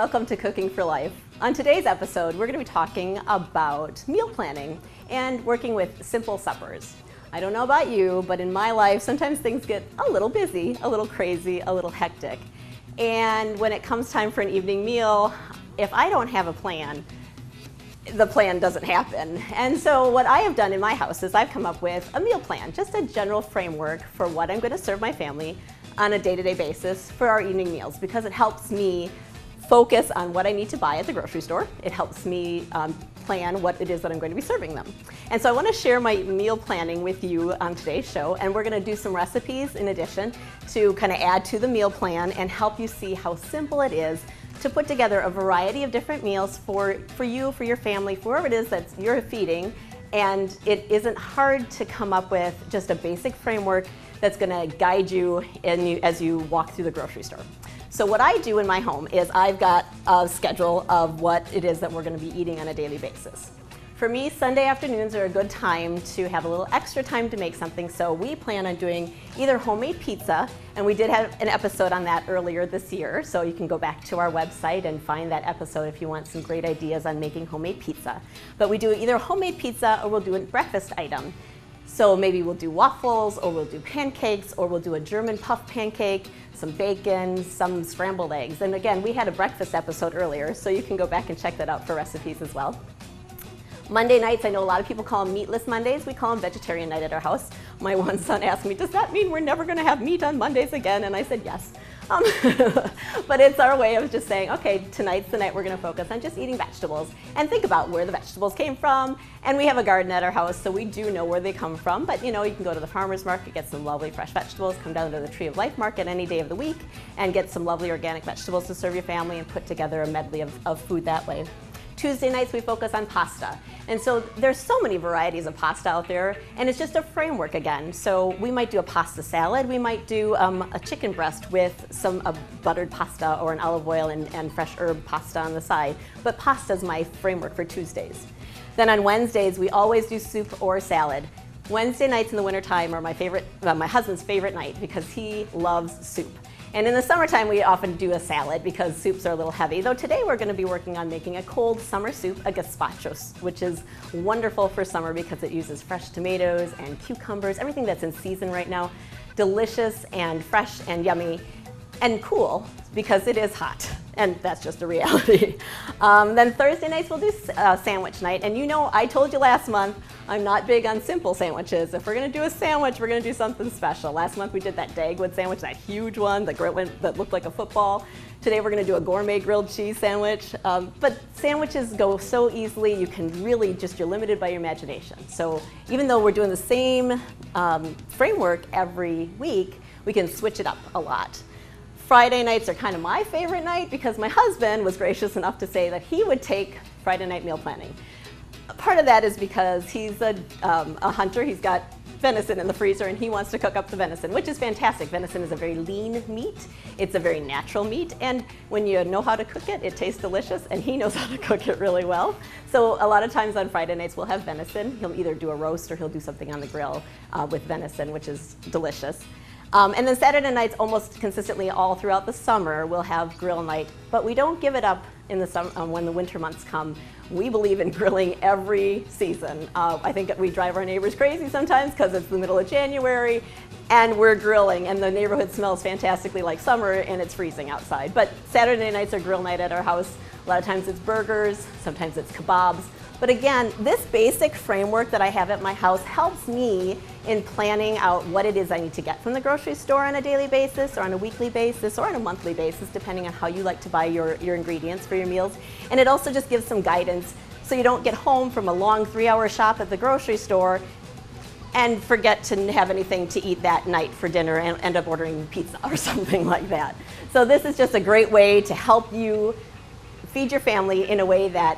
welcome to Cooking for Life. On today's episode, we're going to be talking about meal planning and working with simple suppers. I don't know about you, but in my life, sometimes things get a little busy, a little crazy, a little hectic. And when it comes time for an evening meal, if I don't have a plan, the plan doesn't happen. And so what I have done in my house is I've come up with a meal plan, just a general framework for what I'm going to serve my family on a day-to-day basis for our evening meals, because it helps me focus on what I need to buy at the grocery store. It helps me plan what it is that I'm going to be serving them. And so I want to share my meal planning with you on today's show, and we're going to do some recipes in addition to kind of add to the meal plan and help you see how simple it is to put together a variety of different meals for you, for your family, for whoever it is that you're feeding. And it isn't hard to come up with just a basic framework that's going to guide you as you walk through the grocery store. So what I do in my home is I've got a schedule of what it is that we're going to be eating on a daily basis. For me, Sunday afternoons are a good time to have a little extra time to make something, so we plan on doing either homemade pizza, and we did have an episode on that earlier this year, so you can go back to our website and find that episode if you want some great ideas on making homemade pizza. But we do either homemade pizza or we'll do a breakfast item. So maybe we'll do waffles, or we'll do pancakes, or we'll do a German puff pancake, some bacon, some scrambled eggs. And again, we had a breakfast episode earlier, so you can go back and check that out for recipes as well. Monday nights, I know a lot of people call them meatless Mondays. We call them vegetarian night at our house. My one son asked me, does that mean we're never going to have meat on Mondays again? And I said yes. But it's our way of just saying, okay, tonight's the night we're going to focus on just eating vegetables and think about where the vegetables came from. And we have a garden at our house, so we do know where they come from. But you know, you can go to the farmer's market, get some lovely fresh vegetables, come down to the Tree of Life market any day of the week and get some lovely organic vegetables to serve your family and put together a medley of food that way. Tuesday nights we focus on pasta. And so there's so many varieties of pasta out there, and it's just a framework again. So we might do a pasta salad, we might do a chicken breast with some buttered pasta or an olive oil and fresh herb pasta on the side. But pasta is my framework for Tuesdays. Then on Wednesdays we always do soup or salad. Wednesday nights in the wintertime are my husband's favorite night because he loves soup. And in the summertime, we often do a salad because soups are a little heavy, though today we're going to be working on making a cold summer soup, a gazpacho, which is wonderful for summer because it uses fresh tomatoes and cucumbers, everything that's in season right now. Delicious and fresh and yummy and cool because it is hot, and that's just a reality. Then Thursday nights we'll do sandwich night, and you know I told you last month I'm not big on simple sandwiches. If we're going to do a sandwich, we're going to do something special. Last month we did that Dagwood sandwich, that huge one, that looked like a football. Today we're going to do a gourmet grilled cheese sandwich. But sandwiches go so easily, you can really you're limited by your imagination. So even though we're doing the same framework every week, we can switch it up a lot. Friday nights are kind of my favorite night because my husband was gracious enough to say that he would take Friday night meal planning. Part of that is because he's a hunter. He's got venison in the freezer and he wants to cook up the venison, which is fantastic. Venison is a very lean meat. It's a very natural meat, and when you know how to cook it, it tastes delicious, and he knows how to cook it really well. So a lot of times on Friday nights we'll have venison. He'll either do a roast or he'll do something on the grill with venison, which is delicious. And then Saturday nights, almost consistently all throughout the summer, we'll have grill night. But we don't give it up in the summer when the winter months come. We believe in grilling every season. I think we drive our neighbors crazy sometimes because it's the middle of January and we're grilling and the neighborhood smells fantastically like summer and it's freezing outside. But Saturday nights are grill night at our house. A lot of times it's burgers, sometimes it's kebabs. But again, this basic framework that I have at my house helps me in planning out what it is I need to get from the grocery store on a daily basis or on a weekly basis or on a monthly basis, depending on how you like to buy your ingredients for your meals. And it also just gives some guidance so you don't get home from a long 3-hour shop at the grocery store and forget to have anything to eat that night for dinner and end up ordering pizza or something like that. So this is just a great way to help you feed your family in a way that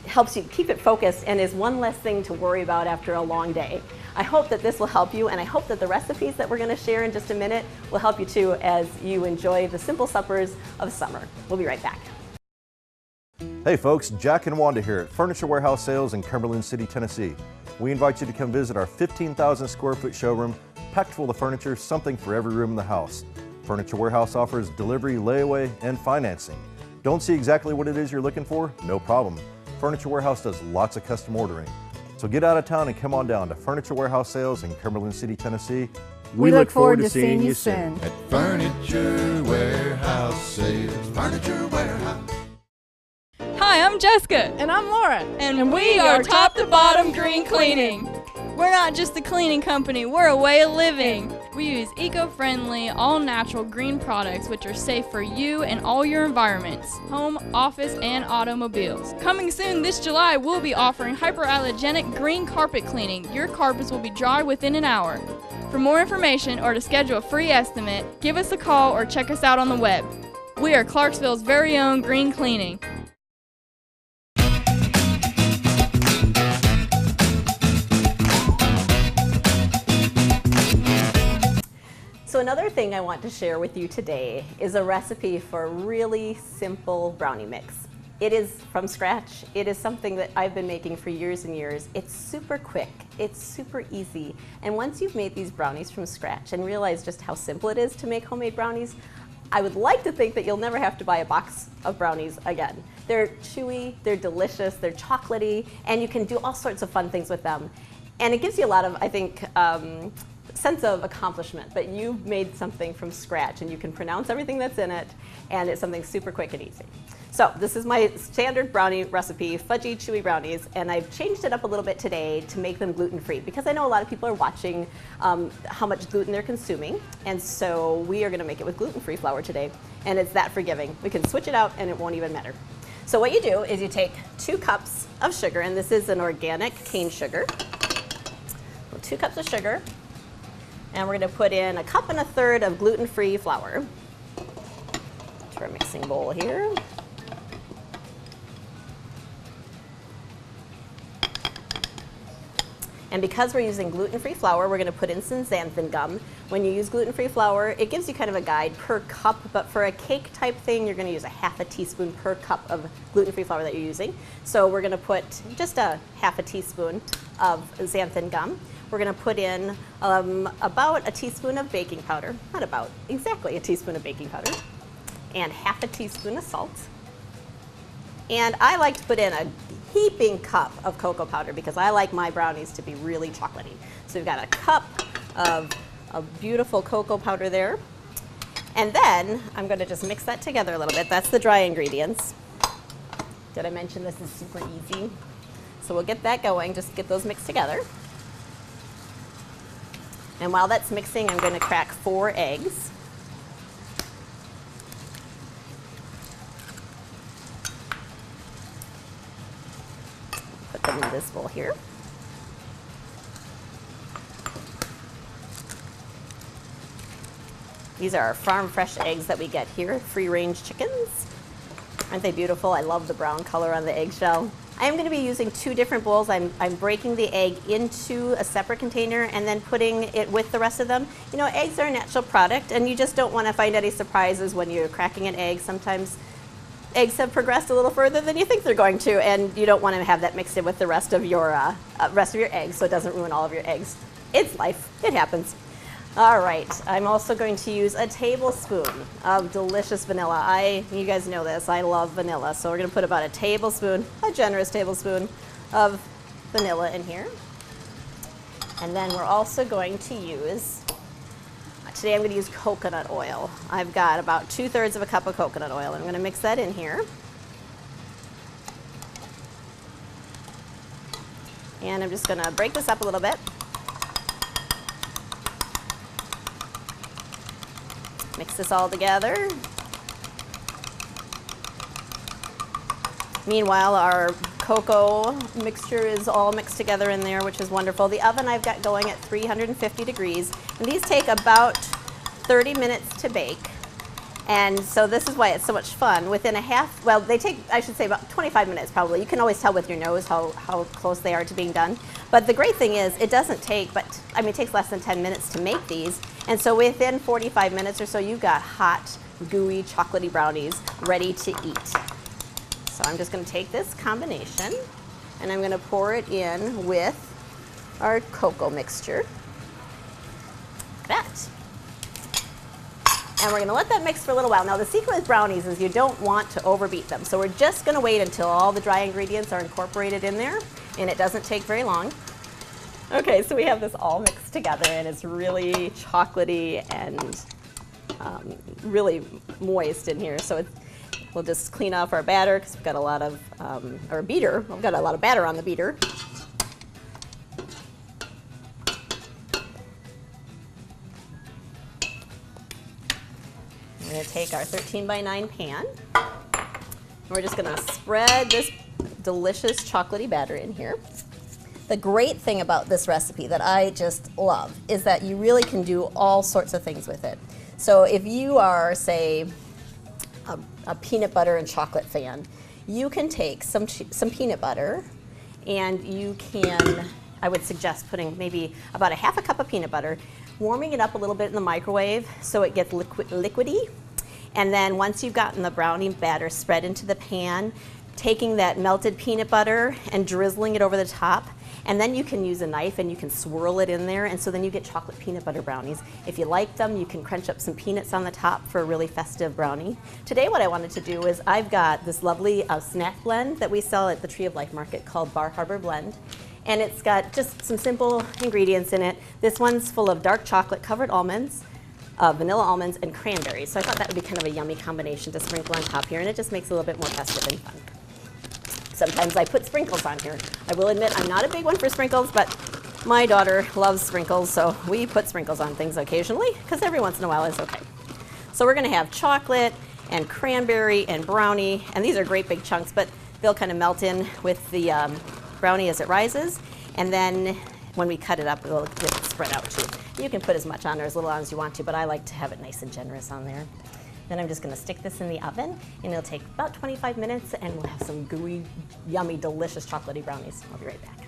helps you keep it focused and is one less thing to worry about after a long day. I hope that this will help you, and I hope that the recipes that we're going to share in just a minute will help you too as you enjoy the simple suppers of summer. We'll be right back. Hey folks, Jack and Wanda here at Furniture Warehouse Sales in Cumberland City, Tennessee. We invite you to come visit our 15,000 square foot showroom, packed full of furniture, something for every room in the house. Furniture Warehouse offers delivery, layaway, and financing. Don't see exactly what it is you're looking for? No problem. Furniture Warehouse does lots of custom ordering. So get out of town and come on down to Furniture Warehouse Sales in Cumberland City, Tennessee. We look forward to seeing you soon. At Furniture Warehouse Sales. Furniture Warehouse. Hi, I'm Jessica. And I'm Laura. And we are Top to Bottom Green Cleaning. We're not just a cleaning company, we're a way of living. We use eco-friendly, all-natural green products which are safe for you and all your environments, home, office, and automobiles. Coming soon this July, we'll be offering hyperallergenic green carpet cleaning. Your carpets will be dry within an hour. For more information or to schedule a free estimate, give us a call or check us out on the web. We are Clarksville's very own Green Cleaning. So another thing I want to share with you today is a recipe for a really simple brownie mix. It is from scratch. It is something that I've been making for years and years. It's super quick, it's super easy. And once you've made these brownies from scratch and realize just how simple it is to make homemade brownies, I would like to think that you'll never have to buy a box of brownies again. They're chewy, they're delicious, they're chocolatey, and you can do all sorts of fun things with them. And it gives you a lot of, I think, sense of accomplishment, but you've made something from scratch and you can pronounce everything that's in it, and it's something super quick and easy. So this is my standard brownie recipe, fudgy, chewy brownies, and I've changed it up a little bit today to make them gluten-free because I know a lot of people are watching how much gluten they're consuming, and so we are going to make it with gluten-free flour today, and it's that forgiving. We can switch it out and it won't even matter. So what you do is you take 2 cups of sugar, and this is an organic cane sugar. So 2 cups of sugar. And we're going to put in 1 1/3 cups of gluten-free flour to our mixing bowl here. And because we're using gluten-free flour, we're going to put in some xanthan gum. When you use gluten-free flour, it gives you kind of a guide per cup, but for a cake type thing, you're going to use 1/2 teaspoon per cup of gluten-free flour that you're using. So we're going to put just 1/2 teaspoon of xanthan gum. We're going to put in about 1 teaspoon of baking powder, not about, exactly 1 teaspoon of baking powder, and 1/2 teaspoon of salt. And I like to put in a heaping cup of cocoa powder because I like my brownies to be really chocolatey. So we've got 1 cup of beautiful cocoa powder there. And then I'm going to just mix that together a little bit. That's the dry ingredients. Did I mention this is super easy? So we'll get that going, just get those mixed together. And while that's mixing, I'm going to crack 4 eggs. Put them in this bowl here. These are our farm fresh eggs that we get here, free range chickens. Aren't they beautiful? I love the brown color on the eggshell. I am going to be using 2 different bowls. I'm breaking the egg into a separate container and then putting it with the rest of them. You know, eggs are a natural product, and you just don't want to find any surprises when you're cracking an egg. Sometimes eggs have progressed a little further than you think they're going to, and you don't want to have that mixed in with the rest of your eggs, so it doesn't ruin all of your eggs. It's life. It happens. All right, I'm also going to use a tablespoon of delicious vanilla. You guys know this, I love vanilla. So we're gonna put about a generous tablespoon of vanilla in here. And then we're also going to use, today I'm gonna use coconut oil. I've got about 2/3 cup of coconut oil. I'm gonna mix that in here. And I'm just gonna break this up a little bit. Mix this all together. Meanwhile, our cocoa mixture is all mixed together in there, which is wonderful. The oven I've got going at 350 degrees, and these take about 30 minutes to bake. And so this is why it's so much fun. Within they take, I should say, about 25 minutes probably. You can always tell with your nose how close they are to being done. But the great thing is it doesn't take, it takes less than 10 minutes to make these. And so within 45 minutes or so, you've got hot, gooey, chocolatey brownies ready to eat. So I'm just going to take this combination and I'm going to pour it in with our cocoa mixture. Like that. And we're gonna let that mix for a little while. Now the secret with brownies is you don't want to overbeat them. So we're just gonna wait until all the dry ingredients are incorporated in there, and it doesn't take very long. Okay, so we have this all mixed together, and it's really chocolatey and really moist in here. So we'll just clean off our batter because we've got a lot of, or beater. We've got a lot of batter on the beater. We're going to take our 13 by 9 pan. And we're just going to spread this delicious chocolatey batter in here. The great thing about this recipe that I just love is that you really can do all sorts of things with it. So if you are, say, a peanut butter and chocolate fan, you can take some peanut butter and you can, I would suggest putting maybe about a half a cup of peanut butter, warming it up a little bit in the microwave so it gets liquidy. And then once you've gotten the brownie batter spread into the pan, taking that melted peanut butter and drizzling it over the top, and then you can use a knife and you can swirl it in there, and so then you get chocolate peanut butter brownies. If you like them, you can crunch up some peanuts on the top for a really festive brownie. Today what I wanted to do is I've got this lovely snack blend that we sell at the Tree of Life Market called Bar Harbor Blend. And it's got just some simple ingredients in it. This one's full of dark chocolate covered almonds, vanilla almonds, and cranberries. So I thought that would be kind of a yummy combination to sprinkle on top here, and it just makes it a little bit more festive and fun. Sometimes I put sprinkles on here. I will admit I'm not a big one for sprinkles, but my daughter loves sprinkles, so we put sprinkles on things occasionally, because every once in a while is okay. So we're gonna have chocolate and cranberry and brownie, and these are great big chunks, but they'll kind of melt in with the brownie as it rises, and then when we cut it up, it'll get spread out too. You can put as much on or as little on as you want to, but I like to have it nice and generous on there. Then I'm just going to stick this in the oven, and it'll take about 25 minutes, and we'll have some gooey, yummy, delicious chocolatey brownies. I'll be right back.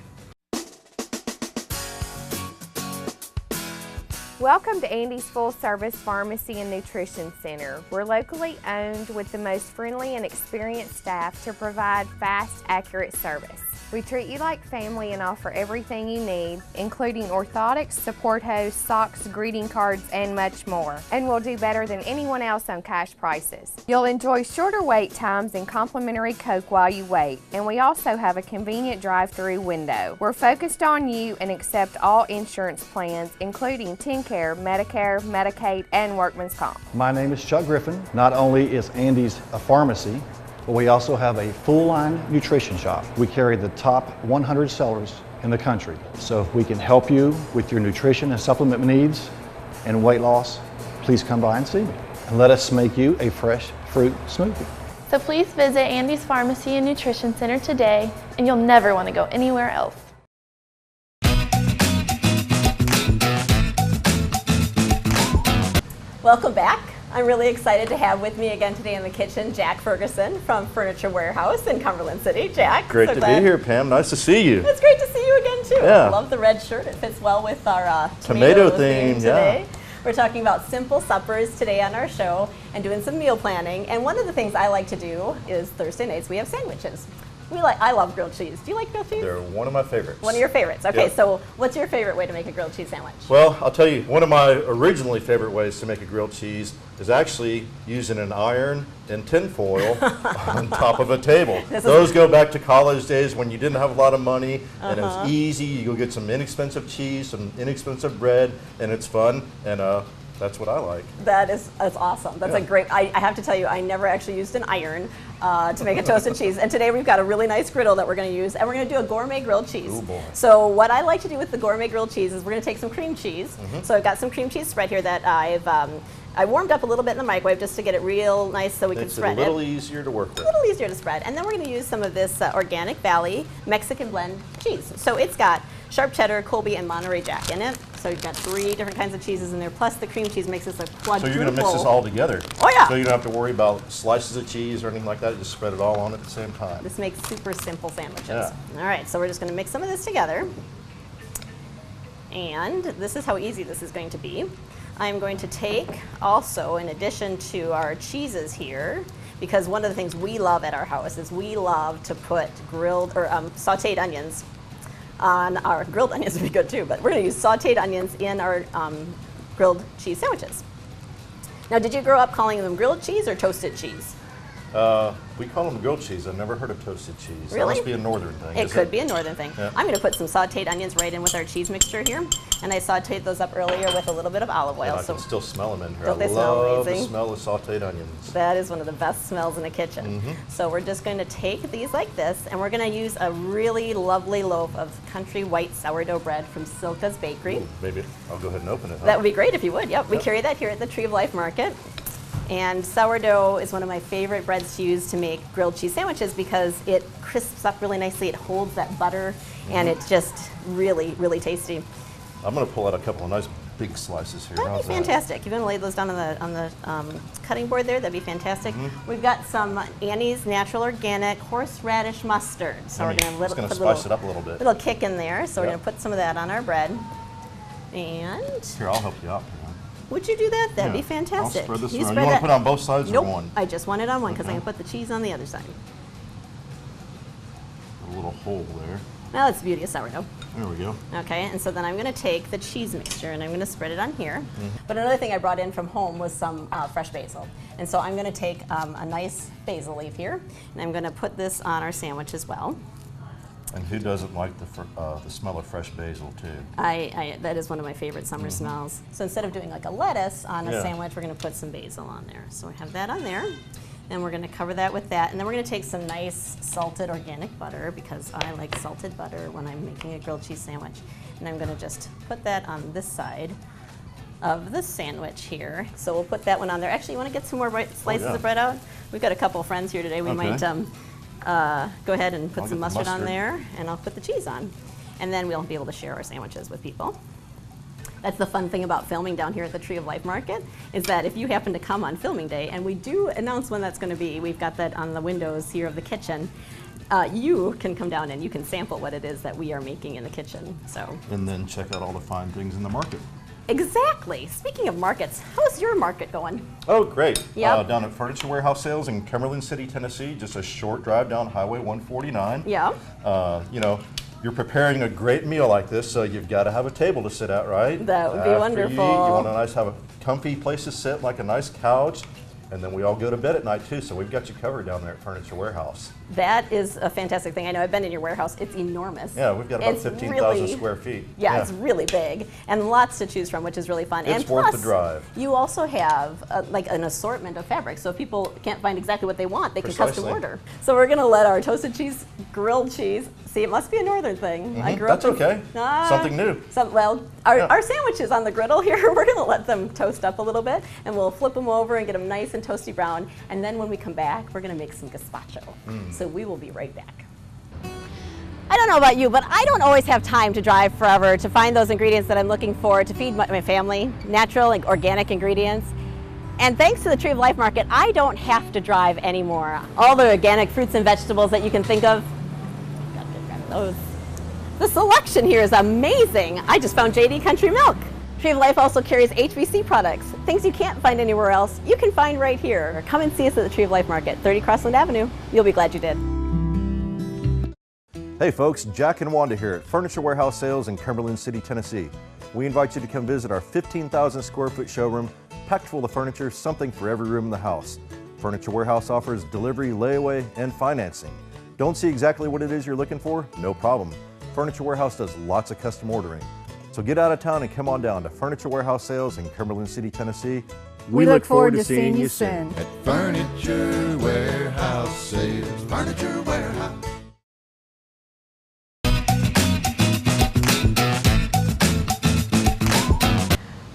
Welcome to Andy's Full Service Pharmacy and Nutrition Center. We're locally owned with the most friendly and experienced staff to provide fast, accurate service. We treat you like family and offer everything you need, including orthotics, support hose, socks, greeting cards, and much more. And we'll do better than anyone else on cash prices. You'll enjoy shorter wait times and complimentary Coke while you wait. And we also have a convenient drive-through window. We're focused on you and accept all insurance plans, including TennCare, Medicare, Medicaid, and Workman's Comp. My name is Chuck Griffin. Not only is Andy's a pharmacy, but we also have a full-line nutrition shop. We carry the top 100 sellers in the country. So if we can help you with your nutrition and supplement needs and weight loss, please come by and see me. And let us make you a fresh fruit smoothie. So please visit Andy's Pharmacy and Nutrition Center today, and you'll never want to go anywhere else. Welcome back. I'm really excited to have with me again today in the kitchen Jack Ferguson from Furniture Warehouse in Cumberland City. Jack, Great to be here, Pam. Nice to see you. It's great to see you again too. Yeah. I love the red shirt. It fits well with our tomato theme theme today. yeah. We're talking about simple suppers today on our show and doing some meal planning. And one of the things I like to do is Thursday nights we have sandwiches. I love grilled cheese. Do you like grilled cheese? They're one of my favorites. One of your favorites. Okay, Yep. So what's your favorite way to make a grilled cheese sandwich? Well, I'll tell you, one of my originally favorite ways to make a grilled cheese is actually using an iron and tin foil on top of a table. Those go back to college days when you didn't have a lot of money and it was easy. You go get some inexpensive cheese, some inexpensive bread, and it's fun. And that's what I like. That's awesome. That's a great, I have to tell you, I never actually used an iron to make a toasted cheese. And today we've got a really nice griddle that we're going to use, and we're going to do a gourmet grilled cheese. Ooh, boy. So what I like to do with the gourmet grilled cheese is we're going to take some cream cheese. So I've got some cream cheese spread here that I warmed up a little bit in the microwave just to get it real nice so we can spread it. Makes it a little easier to work with. A little easier to spread. And then we're going to use some of this Organic Valley Mexican blend cheese. So it's got sharp cheddar, Colby, and Monterey Jack in it. So you've got 3 different kinds of cheeses in there, plus the cream cheese makes this a quadruple. So you're going to mix this all together? Oh yeah. So you don't have to worry about slices of cheese or anything like that. You just spread it all on at the same time. This makes super simple sandwiches. Yeah. All right, so we're just going to mix some of this together. And this is how easy this is going to be. I'm going to take also, in addition to our cheeses here, because one of the things we love at our house is we love to put grilled or sauteed onions on our grilled onions would be good too, but we're going to use sauteed onions in our grilled cheese sandwiches. Now, did you grow up calling them grilled cheese or toasted cheese? We call them grilled cheese. I've never heard of toasted cheese. Really? That must be a northern thing. It could be a northern thing. Yeah. I'm going to put some sauteed onions right in with our cheese mixture here. And I sauteed those up earlier with a little bit of olive oil. And I can still smell them in here. Don't they I smell love amazing? the smell of sauteed onions. That is one of the best smells in the kitchen. So we're just going to take these like this, and we're going to use a really lovely loaf of country white sourdough bread from Silka's Bakery. Ooh, maybe I'll go ahead and open it. Huh? That would be great if you would. Yep, we carry that here at the Tree of Life Market. And sourdough is one of my favorite breads to use to make grilled cheese sandwiches because it crisps up really nicely. It holds that butter, and it's just really, really tasty. I'm going to pull out a couple of nice big slices here. That'd How's be fantastic. If you want to lay those down on the cutting board there, that'd be fantastic. We've got some Annie's Natural Organic Horseradish Mustard. So we're going to to spice it up a little bit. little kick in there. So we're Yep. going to put some of that on our bread. And Here, I'll help you out. would you do that? That'd be Yeah. fantastic. I'll spread this You around. spread You want that- to put it on both sides Nope, or one? I just want it on one because I'm Okay. going to put the cheese on the other side. A little hole there. Well, it's the beauty of sourdough. There we go. Okay, and so then I'm going to take the cheese mixture and I'm going to spread it on here. But another thing I brought in from home was some fresh basil. And so I'm going to take a nice basil leaf here, and I'm going to put this on our sandwich as well. And who doesn't like the smell of fresh basil too? That is one of my favorite summer smells. So instead of doing like a lettuce on a Yeah. sandwich, we're going to put some basil on there. So we have that on there. And we're going to cover that with that. And then we're going to take some nice salted organic butter because I like salted butter when I'm making a grilled cheese sandwich. And I'm going to just put that on this side of the sandwich here. So we'll put that one on there. Actually, you want to get some more slices yeah. of bread out? We've got a couple of friends here today. We Okay. might go ahead and put I'll some get the mustard on mustard. there, and I'll put the cheese on. And then we'll be able to share our sandwiches with people. That's the fun thing about filming down here at the Tree of Life Market, is that if you happen to come on filming day, and we do announce when that's going to be, we've got that on the windows here of the kitchen, you can come down and you can sample what it is that we are making in the kitchen. So And then check out all the fine things in the market. exactly. Speaking of markets, how's your market going? Oh, great. Yep. Down at Furniture Warehouse Sales in Cumberland City, Tennessee, just a short drive down Highway 149. Yeah. You know, you're preparing a great meal like this, so you've got to have a table to sit at, right? That would be After wonderful. You want to have a comfy place to sit, like a nice couch, and then we all go to bed at night too, so we've got you covered down there at Furniture Warehouse. That is a fantastic thing. I know I've been in your warehouse. It's enormous. Yeah, we've got about It's 15,000 really- square feet. Yeah, it's really big and lots to choose from, which is really fun. It's and worth plus, the drive. You also have like an assortment of fabrics, so if people can't find exactly what they want, they can custom Precisely. order. So we're going to let our toasted cheese, grilled cheese. See, it must be a northern thing. I grew That's up. okay. Something new. Our sandwiches on the griddle here, we're going to let them toast up a little bit, and we'll flip them over and get them nice and toasty brown. And then when we come back, we're going to make some gazpacho. So we will be right back. I don't know about you, but I don't always have time to drive forever to find those ingredients that I'm looking for to feed my family, natural and organic ingredients. And thanks to the Tree of Life Market, I don't have to drive anymore. All the organic fruits and vegetables that you can think of, got to grab those. The selection here is amazing. I just found JD Country Milk. Tree of Life also carries HBC products, things you can't find anywhere else, you can find right here. Come and see us at the Tree of Life Market, 30 Crossland Avenue. You'll be glad you did. Hey folks, Jack and Wanda here at Furniture Warehouse Sales in Cumberland City, Tennessee. We invite you to come visit our 15,000 square foot showroom, packed full of furniture, something for every room in the house. Furniture Warehouse offers delivery, layaway, and financing. Don't see exactly what it is you're looking for? No problem. Furniture Warehouse does lots of custom ordering. So get out of town and come on down to Furniture Warehouse Sales in Cumberland City, Tennessee. We look forward to seeing you soon. At Furniture Warehouse Sales. Furniture Warehouse.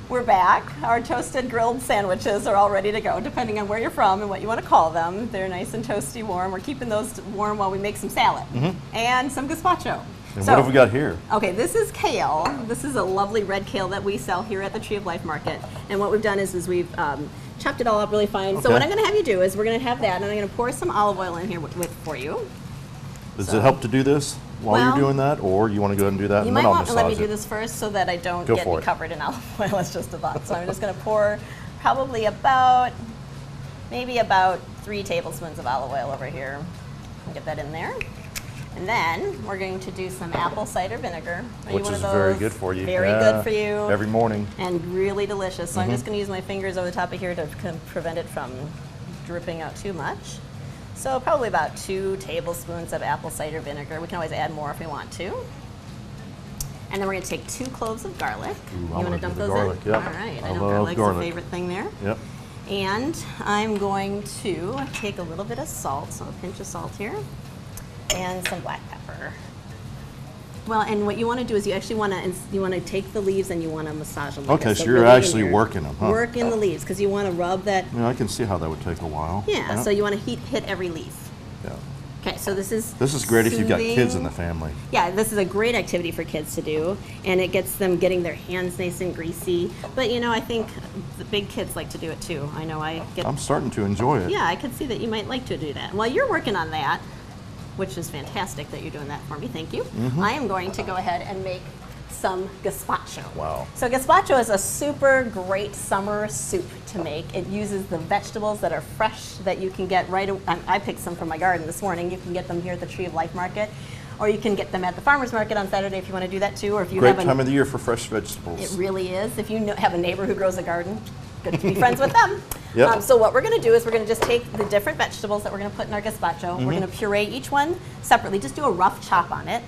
We're back. Our toasted grilled sandwiches are all ready to go, depending on where you're from and what you want to call them. They're nice and toasty warm. We're keeping those warm while we make some salad and some gazpacho. And what have we got here? Okay, this is kale. This is a lovely red kale that we sell here at the Tree of Life Market. And what we've done is we've chopped it all up really fine. So Okay. what I'm going to have you do is we're going to have that, and I'm going to pour some olive oil in here for you. Does it help to do this while Well, you're doing that, or you want to go ahead and do that You and might then I'll want to let me massage do it? this first so that I don't Go get for me it. covered in olive oil. It's just a thought. So I'm just going to pour probably maybe about 3 tablespoons of olive oil over here. And get that in there. And then we're going to do some apple cider vinegar. Which is very good for you. Very good for you. Every morning. And really delicious. So I'm just going to use my fingers over the top of here to prevent it from dripping out too much. So probably about 2 tablespoons of apple cider vinegar. We can always add more if we want to. And then we're going to take 2 cloves of garlic. Ooh, you want to dump those garlic, in? Yep. All right. I know love garlic's a favorite thing there. Yep. And I'm going to take a little bit of salt, so a pinch of salt here, and some black pepper. Well, and what you want to do is you actually want to take the leaves and you want to massage them. Okay, so you're actually working them, huh? Work in the leaves because you want to rub that. Yeah, I can see how that would take a while. Yeah, so you want to hit every leaf. Yeah. Okay, so this is great if you've got kids in the family. Yeah, this is a great activity for kids to do, and it gets them getting their hands nice and greasy. But you know, I think the big kids like to do it too. I know I'm starting to enjoy it. Yeah, I could see that you might like to do that. While you're working on that, which is fantastic that you're doing that for me, thank you. I am going to go ahead and make some gazpacho. Wow. So gazpacho is a super great summer soup to make. It uses the vegetables that are fresh that you can get right away. I picked some from my garden this morning. You can get them here at the Tree of Life Market, or you can get them at the farmer's market on Saturday if you want to do that too. Or if you Great time of the year for fresh vegetables. It really is. If you have a neighbor who grows a garden, good to be friends with them. Yep. So what we're going to do is we're going to just take the different vegetables that we're going to put in our gazpacho. We're going to puree each one separately. Just do a rough chop on it.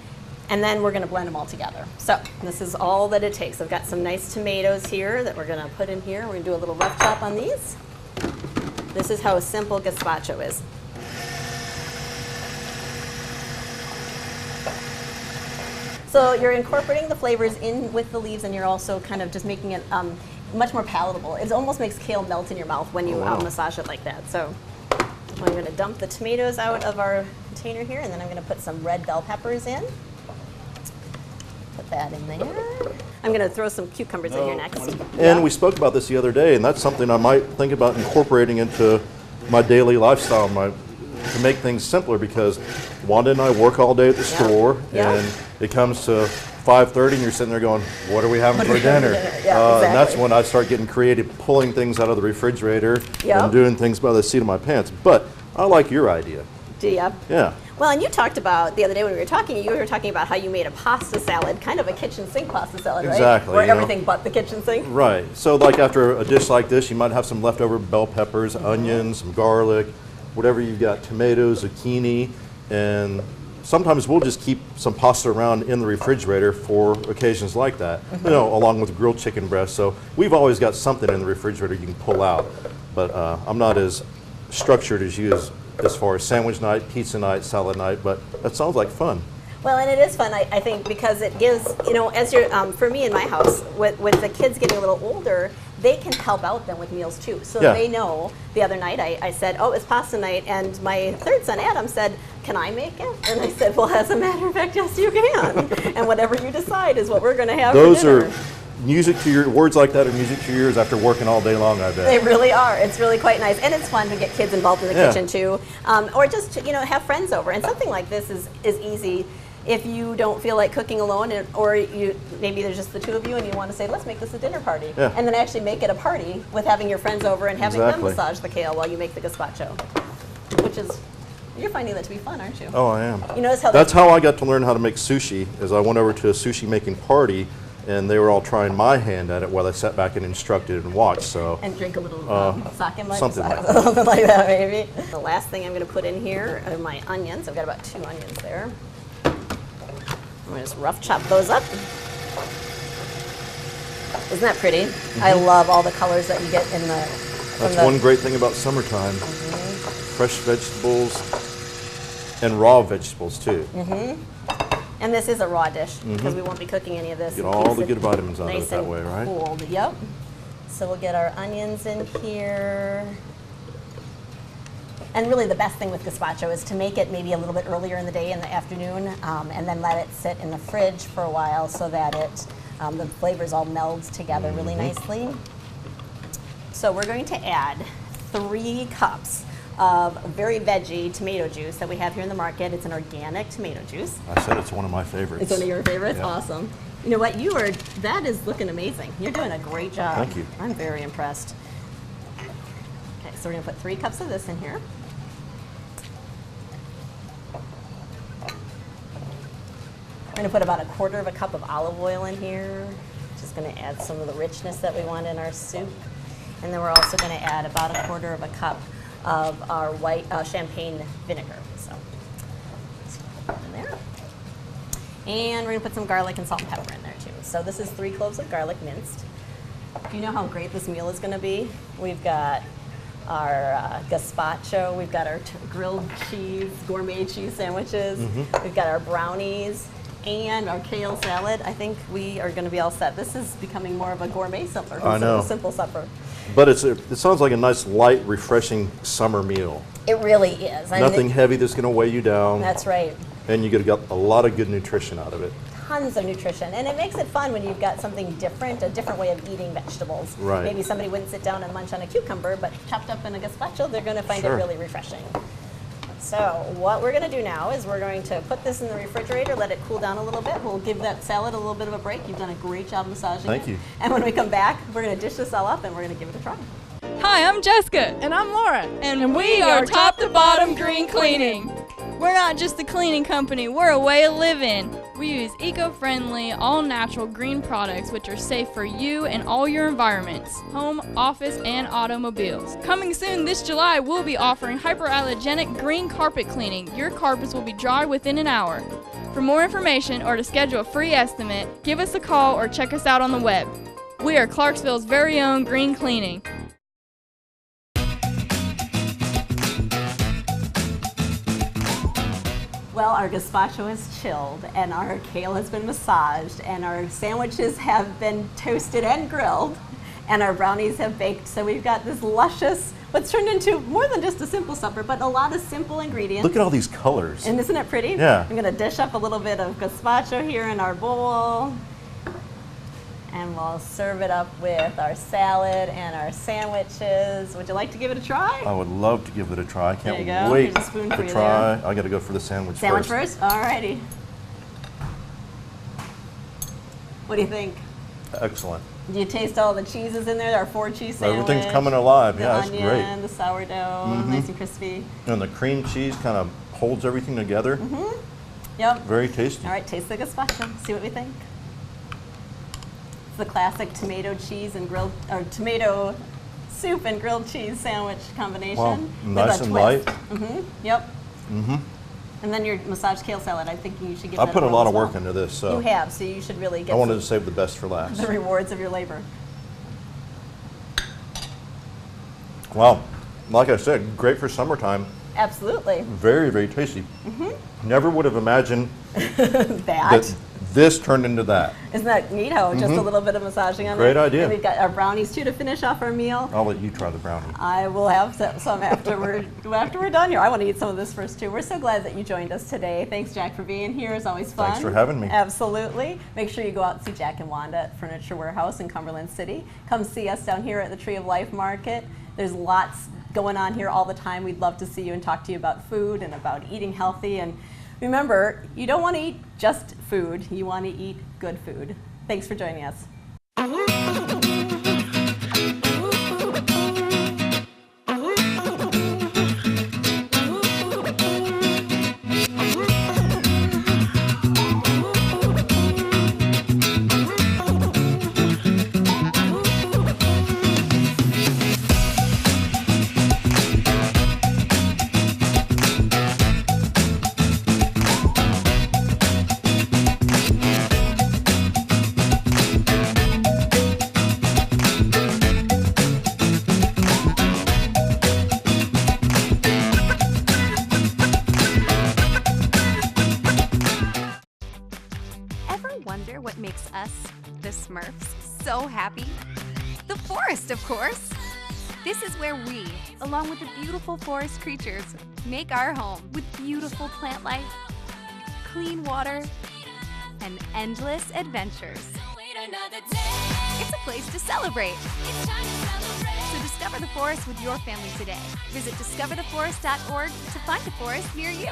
And then we're going to blend them all together. So this is all that it takes. I've got some nice tomatoes here that we're going to put in here. We're going to do a little rough chop on these. This is how simple gazpacho is. So you're incorporating the flavors in with the leaves, and you're also kind of just making it much more palatable. It almost makes kale melt in your mouth when you massage it like that. So I'm going to dump the tomatoes out of our container here, and then I'm going to put some red bell peppers in. Put that in there. I'm going to throw some cucumbers in here next. And we spoke about this the other day, and that's something I might think about incorporating into my daily lifestyle, to make things simpler, because Wanda and I work all day at the store, and it comes to 5:30 and you're sitting there going, what are we having for dinner? And that's when I start getting creative, pulling things out of the refrigerator and doing things by the seat of my pants. But I like your idea. Do you? Yeah. Well, and you talked about, the other day when we were talking, you were talking about how you made a pasta salad, kind of a kitchen sink pasta salad, right? Exactly. Or everything but the kitchen sink. Right. So like after a dish like this, you might have some leftover bell peppers, onions, some garlic, whatever you've got, tomatoes, zucchini, and sometimes we'll just keep some pasta around in the refrigerator for occasions like that, you know, along with grilled chicken breast. So we've always got something in the refrigerator you can pull out. But I'm not as structured as you as far as sandwich night, pizza night, salad night, but that sounds like fun. Well, and it is fun, I think, because it gives, you know, as you're, for me in my house, with the kids getting a little older, they can help out them with meals too. So they know. The other night I said, oh, it's pasta night, and my third son, Adam, said, can I make it? And I said, well, as a matter of fact, yes, you can. And whatever you decide is what we're going to have for dinner. Those are music to your, words like that are music to your ears after working all day long, I bet. They really are. It's really quite nice. And it's fun to get kids involved in the kitchen too. Or just, you know, have friends over. And something like this is easy if you don't feel like cooking alone, or maybe there's just the two of you and you want to say, let's make this a dinner party. Yeah. And then actually make it a party with having your friends over and having them massage the kale while you make the gazpacho. Which is, you're finding that to be fun, aren't you? Oh, I am. You notice how that's how I got to learn how to make sushi, is I went over to a sushi making party, and they were all trying my hand at it while I sat back and instructed and watched. So and drink a little sake, something like that. Something like that, maybe. The last thing I'm going to put in here are my onions. I've got about 2 onions there. I'm going to just rough chop those up. Isn't that pretty? I love all the colors that you get in the. That's one great thing about summertime. Fresh vegetables and raw vegetables too. And this is a raw dish because we won't be cooking any of this. Get all the good vitamins out of it that way, right? Cooled. Yep. So we'll get our onions in here. And really the best thing with gazpacho is to make it maybe a little bit earlier in the day, in the afternoon, and then let it sit in the fridge for a while so that the flavors all meld together really nicely. So we're going to add 3 cups of very veggie tomato juice that we have here in the market. It's an organic tomato juice. I said it's one of my favorites. It's one of your favorites? Yeah. Awesome. You know what, that is looking amazing. You're doing a great job. Thank you. I'm very impressed. Okay, so we're gonna put 3 cups of this in here. We're going to put about 1/4 cup of olive oil in here. Just going to add some of the richness that we want in our soup. And then we're also going to add about 1/4 cup of our white champagne vinegar. So, put that in there. And we're going to put some garlic and salt and pepper in there too. So this is 3 cloves of garlic minced. Do you know how great this meal is going to be? We've got our gazpacho, we've got our grilled cheese, gourmet cheese sandwiches, we've got our brownies, and our kale salad. I think we are going to be all set. This is becoming more of a gourmet supper. I know. Simple supper. But it sounds like a nice, light, refreshing summer meal. It really is. Nothing heavy that's going to weigh you down. That's right. And you get a lot of good nutrition out of it. Tons of nutrition, and it makes it fun when you've got something different, a different way of eating vegetables. Right. Maybe somebody wouldn't sit down and munch on a cucumber, but chopped up in a gazpacho, they're going to find it really refreshing. So what we're going to do now is we're going to put this in the refrigerator, let it cool down a little bit. We'll give that salad a little bit of a break. You've done a great job massaging it. Thank you. And when we come back, we're going to dish this all up and we're going to give it a try. Hi, I'm Jessica. And I'm Laura. And we are Top to Bottom Green Cleaning. We're not just a cleaning company, we're a way of living. We use eco-friendly, all-natural green products which are safe for you and all your environments, home, office, and automobiles. Coming soon this July, we'll be offering hyperallergenic green carpet cleaning. Your carpets will be dry within an hour. For more information or to schedule a free estimate, give us a call or check us out on the web. We are Clarksville's very own Green Cleaning. Well, our gazpacho is chilled, and our kale has been massaged, and our sandwiches have been toasted and grilled, and our brownies have baked. So we've got this luscious, what's turned into more than just a simple supper, but a lot of simple ingredients. Look at all these colors. And isn't it pretty? Yeah. I'm going to dish up a little bit of gazpacho here in our bowl. And we'll serve it up with our salad and our sandwiches. Would you like to give it a try? I would love to give it a try. I There you can't go. wait Here's a spoon for to you try. there. I got to go for the sandwich Sandwich first. first? Alrighty. What do you think? Excellent. Do you taste all the cheeses in there? Our 4-cheese sandwich. Everything's coming alive. The Yeah, that's onion, great. the sourdough, nice and crispy. And the cream cheese kind of holds everything together. Yep. Very tasty. All right, taste the gazpacho. See what we think. It's the classic tomato cheese and grilled, or tomato soup and grilled cheese sandwich combination. Wow, with nice a and twist. light. Yep. And then your massaged kale salad. I think you should give I that put a roll lot as of work well. into this, so You have, so you should really get I wanted to save the best for last. the rewards of your labor. Wow, like I said, great for summertime. Absolutely. Very, very tasty. Never would have imagined That. that this turned into that. Isn't that neat how just a little bit of massaging on Great there? idea. And we've got our brownies too to finish off our meal. I'll let you try the brownie. I will have some after we're done here. I want to eat some of this first too. We're so glad that you joined us today. Thanks, Jack, for being here. It's always fun. Thanks for having me. Absolutely. Make sure you go out and see Jack and Wanda at Furniture Warehouse in Cumberland City. Come see us down here at the Tree of Life Market. There's lots going on here all the time. We'd love to see you and talk to you about food and about eating healthy. And remember, you don't want to eat just food. You want to eat good food. Thanks for joining us. Wonder what makes us, the Smurfs, so happy? The forest, of course! This is where we, along with the beautiful forest creatures, make our home with beautiful plant life, clean water, and endless adventures. It's a place to celebrate. So discover the forest with your family today. Visit discovertheforest.org to find a forest near you.